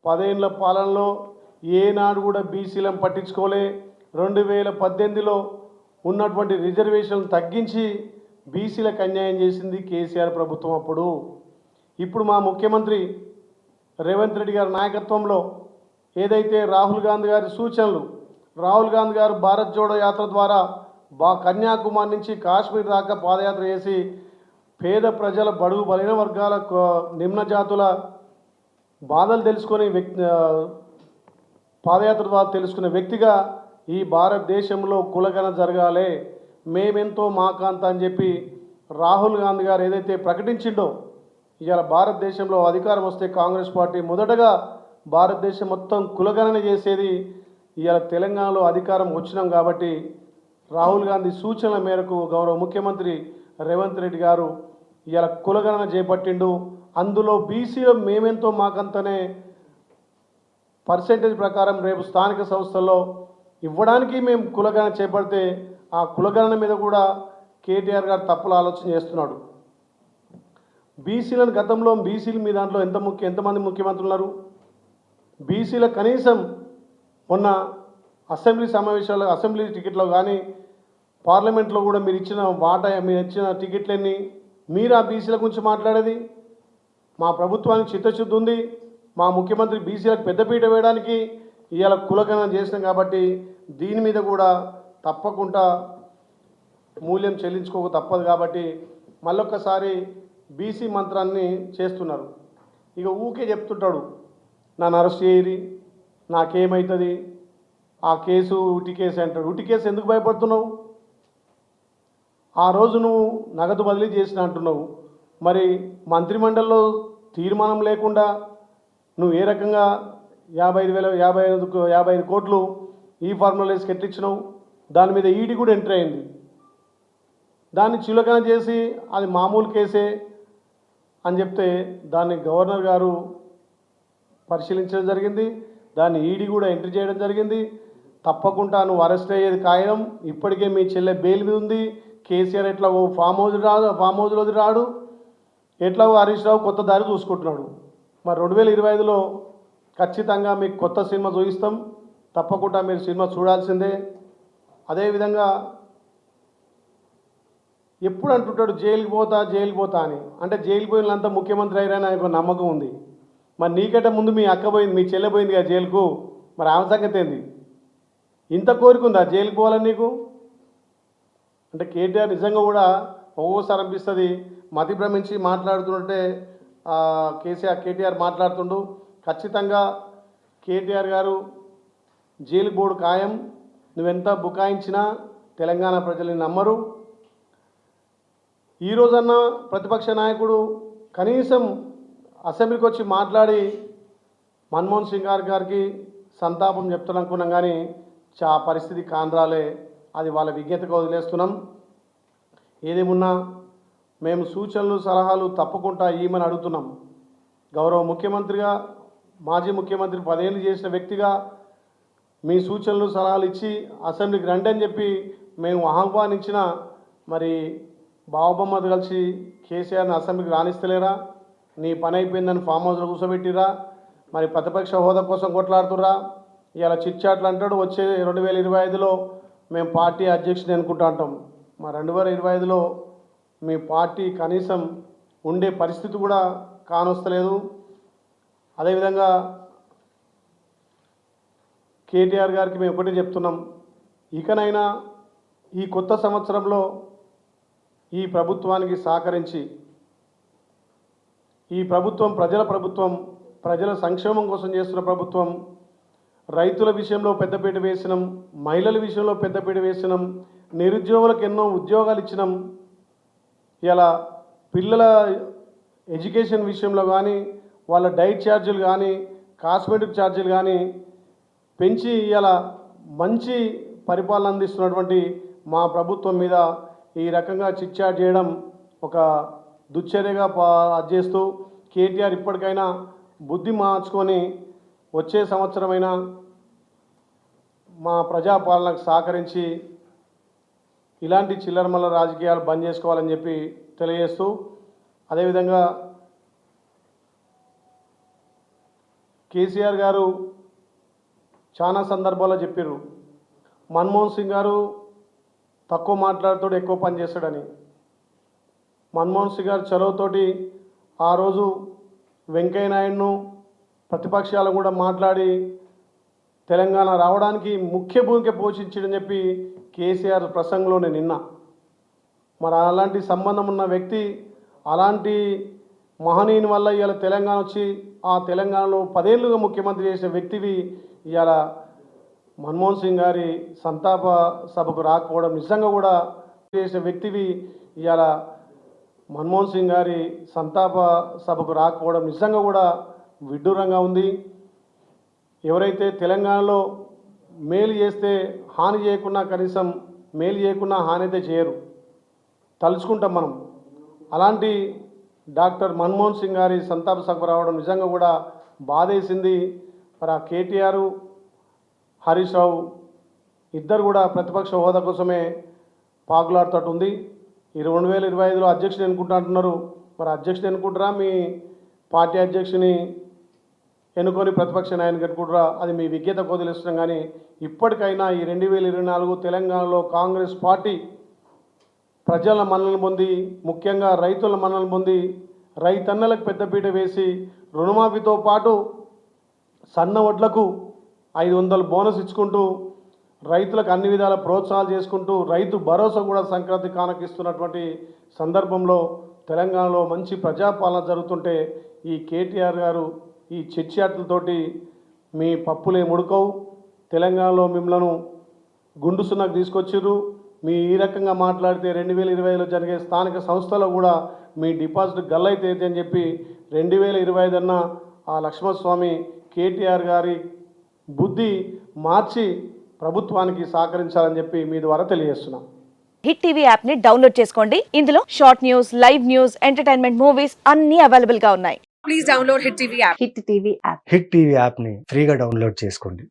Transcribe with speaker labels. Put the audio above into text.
Speaker 1: 10 ఏళ్ల పాలనలో ఏనాడు కూడా బీసీలను పట్టించుకోలే. 2018లో ఉన్నటువంటి రిజర్వేషన్లు తగ్గించి బీసీలకు అన్యాయం చేసింది కేసీఆర్ ప్రభుత్వం. ఇప్పుడు మా ముఖ్యమంత్రి రేవంత్ రెడ్డి గారి నాయకత్వంలో ఏదైతే రాహుల్ గాంధీ గారి సూచనలు, రాహుల్ గాంధీ గారు భారత్ జోడో యాత్ర ద్వారా కన్యాకుమారి నుంచి కాశ్మీర్ దాకా పాదయాత్ర చేసి పేద ప్రజల బడుగు బలైన వర్గాల నిమ్న జాతుల బాధలు తెలుసుకొని పాదయాత్ర ద్వారా తెలుసుకునే వ్యక్తిగా ఈ భారతదేశంలో కులగణన జరగాలి, మేమెంతో మాకాంత అని చెప్పి రాహుల్ గాంధీ గారు ఏదైతే ప్రకటించిండో, ఇవాళ భారతదేశంలో అధికారం వస్తే కాంగ్రెస్ పార్టీ మొదటగా భారతదేశం మొత్తం కులగణన చేసేది. ఇవాళ తెలంగాణలో అధికారం వచ్చినాం కాబట్టి రాహుల్ గాంధీ సూచనల మేరకు గౌరవ ముఖ్యమంత్రి రేవంత్ రెడ్డి గారు ఇవాళ కులగణన చేపట్టిండు. అందులో బీసీలో మేమెంతో మాకంతనే పర్సెంటేజ్ ప్రకారం రేపు స్థానిక సంస్థల్లో ఇవ్వడానికి మేము కులగణన చేపడితే ఆ కులగణన మీద కూడా కేటీఆర్ గారు తప్పుల ఆలోచన చేస్తున్నాడు. బీసీలను గతంలో బీసీలు మీ దాంట్లో ఎంతమంది ముఖ్యమంత్రులు ఉన్నారు? బీసీల కనీసం మొన్న అసెంబ్లీ సమావేశాలు, అసెంబ్లీ టికెట్లో కానీ పార్లమెంట్లో కూడా మీరు ఇచ్చిన టికెట్లన్నీ మీరు ఆ బీసీల గురించి మాట్లాడేది. మా ప్రభుత్వానికి చిత్తశుద్ధి ఉంది, మా ముఖ్యమంత్రి బీసీలకు పెద్దపీట వేయడానికి ఇవాళ కులగణన చేసినాం కాబట్టి దీని మీద కూడా తప్పకుండా మూల్యం చెల్లించుకోక తప్పదు. కాబట్టి మళ్ళొక్కసారి బీసీ మంత్రాన్ని చేస్తున్నారు. ఇక ఊకే చెప్తుంటాడు, నన్ను అరెస్ట్ చేయరి, నాకేమవుతుంది, ఆ కేసు ఉటి కేసు అంటాడు. ఉటి కేసు ఎందుకు భయపడుతున్నావు? ఆ రోజు నువ్వు నగదు బదిలీ చేసిన అంటున్నావు, మరి మంత్రిమండలిలో తీర్మానం లేకుండా నువ్వు ఏ రకంగా 55 కోట్లు ఈ ఫార్ములా వేసి ఎట్లిచ్చినావు? దాని మీద ఈడీ కూడా ఎంట్రీ అయింది. దాన్ని చులకన చేసి అది మామూలు కేసే అని చెప్తే దాన్ని గవర్నర్ గారు పరిశీలించడం జరిగింది, దాన్ని ఈడీ కూడా ఎంట్రీ చేయడం జరిగింది. తప్పకుండా నువ్వు అరెస్ట్ అయ్యేది ఖాయం. ఇప్పటికే మీ చెల్లె బెయిల్ మీద ఉంది. కేసీఆర్ ఎట్లా ఫామ్ హౌస్లోది రాడు, ఎట్లా హరీష్ రావు కొత్త దారి చూసుకుంటున్నాడు. మరి 2025లో ఖచ్చితంగా మీకు కొత్త సినిమా చూపిస్తాం, తప్పకుండా మీరు సినిమా చూడాల్సిందే. అదేవిధంగా ఎప్పుడు అంటుంటాడు జైలుకి పోతా అని, అంటే జైలుకి పోయినంత ముఖ్యమంత్రి అయ్యారని ఆయనకు నమ్మకం ఉంది. మరి నీకంటే ముందు మీ అక్క పోయింది, మీ చెల్లె పోయింది కదా జైలుకు, మరి ఆమె సంగతి ఏంది? ఇంత కోరికుందా జైలుకి పోవాలని నీకు? అంటే కేటీఆర్ నిజంగా కూడా ఒక్కోసారి అనిపిస్తుంది మతి భ్రమించి మాట్లాడుతుంటే కేటీఆర్ మాట్లాడుతుండు. ఖచ్చితంగా కేటీఆర్ గారు జైలు బోర్డు ఖాయం. నువ్వెంత బుకాయించినా తెలంగాణ ప్రజల్ని నమ్మరు. ఈరోజన్నా ప్రతిపక్ష నాయకుడు కనీసం అసెంబ్లీకి వచ్చి మాట్లాడి మన్మోహన్ సింగ్ గారికి సంతాపం చెప్తాననుకున్నాం, కానీ పరిస్థితి కానరాలే. అది వాళ్ళ విజ్ఞతగా వదిలేస్తున్నాం. ఏదేమున్నా మేము సూచనలు సలహాలు తప్పకుండా ఇవ్వమని అడుగుతున్నాం. గౌరవ ముఖ్యమంత్రిగా, మాజీ ముఖ్యమంత్రి 10 ఏళ్ళు చేసిన వ్యక్తిగా మీ సూచనలు సలహాలు ఇచ్చి అసెంబ్లీకి రండి అని చెప్పి మేము ఆహ్వానించిన మరి బావబొమ్మతో కలిసి కేసీఆర్ని అసెంబ్లీకి రాణిస్తలేరా? నీ పని అయిపోయిందని ఫామ్ హౌస్లో కూర్చోబెట్టిరా? మరి ప్రతిపక్ష హోదా కోసం కొట్లాడుతురా? ఇలా చిట్చాట్లు అంటాడు. వచ్చే 2025లో మేము పార్టీ అధ్యక్షుని అనుకుంటా అంటాం. మరి 2025లో మీ పార్టీ కనీసం ఉండే పరిస్థితి కూడా కానొస్తలేదు. అదేవిధంగా కేటీఆర్ గారికి మేము ఒకటే చెప్తున్నాం, ఇకనైనా ఈ కొత్త సంవత్సరంలో ఈ ప్రభుత్వానికి సహకరించి, ఈ ప్రభుత్వం ప్రజల ప్రభుత్వం, ప్రజల సంక్షేమం కోసం చేస్తున్న ప్రభుత్వం. రైతుల విషయంలో పెద్దపీట వేసినాం, మహిళల విషయంలో పెద్దపీట వేసినాం, నిరుద్యోగులకు ఎన్నో ఉద్యోగాలు ఇచ్చినాం. ఇలా పిల్లల ఎడ్యుకేషన్ విషయంలో కానీ, వాళ్ళ డైట్ ఛార్జీలు కానీ, కాస్మెటిక్ ఛార్జీలు కానీ పెంచి ఇలా మంచి పరిపాలన అందిస్తున్నటువంటి మా ప్రభుత్వం మీద ఈ రకంగా చిట్చాట్ చేయడం ఒక దుశ్చర్యగా చేస్తూ కేటీఆర్ ఇప్పటికైనా బుద్ధి మార్చుకొని వచ్చే సంవత్సరమైనా మా ప్రజాపాలనకు సహకరించి ఇలాంటి చిల్లరమల్ల రాజకీయాలు బంద్ చేసుకోవాలని చెప్పి తెలియజేస్తూ, అదేవిధంగా కేసీఆర్ గారు చాలా సందర్భాల్లో చెప్పారు, మన్మోహన్ సింగ్ గారు తక్కువ మాట్లాడుతాడు, ఎక్కువ పని చేస్తాడని. మన్మోహన్ సింగ్ గారు చొరవతోటి ఆ రోజు వెంకయ్య నాయుడును ప్రతిపక్షాలు కూడా మాట్లాడి తెలంగాణ రావడానికి ముఖ్య భూమిక పోషించడని చెప్పి కేసీఆర్ ప్రసంగంలో నేను విన్నా. మరి అలాంటి సంబంధం ఉన్న వ్యక్తి, అలాంటి మహనీయుని వల్ల ఇవాళ తెలంగాణ వచ్చి ఆ తెలంగాణలో 10 ఏళ్ళుగా ముఖ్యమంత్రి చేసిన వ్యక్తివి ఇవాళ మన్మోహన్ సింగ్ గారి సంతాప సభకు రాకపోవడం నిజంగా కూడా చేసిన వ్యక్తివి ఇవాళ మన్మోహన్ సింగ్ గారి సంతాప సభకు రాకపోవడం నిజంగా కూడా విడ్డూరంగా ఉంది. ఎవరైతే తెలంగాణలో మేలు చేస్తే హాని చేయకుండా, కనీసం మేలు చేయకుండా హాని అయితే చేయరు, తలుచుకుంటాం మనం. అలాంటి డాక్టర్ మన్మోహన్ సింగ్ గారి సంతాప సభకు రావడం నిజంగా కూడా బాధేసింది. మరి ఆ కేటీఆర్, హరీష్ రావు ఇద్దరు కూడా ప్రతిపక్ష హోదా కోసమే పాకులాడుతూ ఉంది. 2025లో అధ్యక్షుడు ఎన్నుకుంటా అంటున్నారు. మరి అధ్యక్షుడు ఎన్నుకుంటారా, మీ పార్టీ అధ్యక్షుని ఎన్నుకొని ప్రతిపక్ష నాయకుని కట్టుకుంటారా, అది మీ విజ్ఞత వదిలేస్తున్నాం. కానీ ఇప్పటికైనా ఈ 2024 తెలంగాణలో కాంగ్రెస్ పార్టీ ప్రజల మన్ననలు పొంది, ముఖ్యంగా రైతుల మన్ననలు పొంది, రైతన్నలకు పెద్దపీట వేసి రుణమాఫీతో పాటు సన్న వడ్లకు 500 బోనస్ ఇచ్చుకుంటూ రైతులకు అన్ని విధాల ప్రోత్సాహాలు చేసుకుంటూ రైతు భరోసా కూడా సంక్రాంతి కానకిస్తున్నటువంటి సందర్భంలో తెలంగాణలో మంచి ప్రజాపాలన జరుగుతుంటే ఈ కేటీఆర్ గారు ఈ చిట్చాట్లతోటి మీ పప్పులే ముడుకోవు, తెలంగాణలో మిమ్మల్ని గుండు సున్నకు తీసుకొచ్చిర్రు. మీ ఈ రకంగా మాట్లాడితే 2025లో జరిగే స్థానిక సంస్థలో కూడా మీ డిపాజిట్ గల్లైతే అని చెప్పి 2025 అన్న ఆ లక్ష్మణస్వామి కేటీఆర్ గారి బుద్ధి మార్చి ప్రభుత్వానికి సహకరించాలని చెప్పి మీ ద్వారా తెలియజేస్తున్నాం.
Speaker 2: హిట్ టీవీ యాప్ ని డౌన్లోడ్ చేసుకోండి. ఇందులో short news, live news, entertainment movies అన్ని అవైలబుల్ గా ఉన్నాయి. Please download hit TV app. Hit TV app ని ఫ్రీగా డౌన్లోడ్ చేసుకోండి.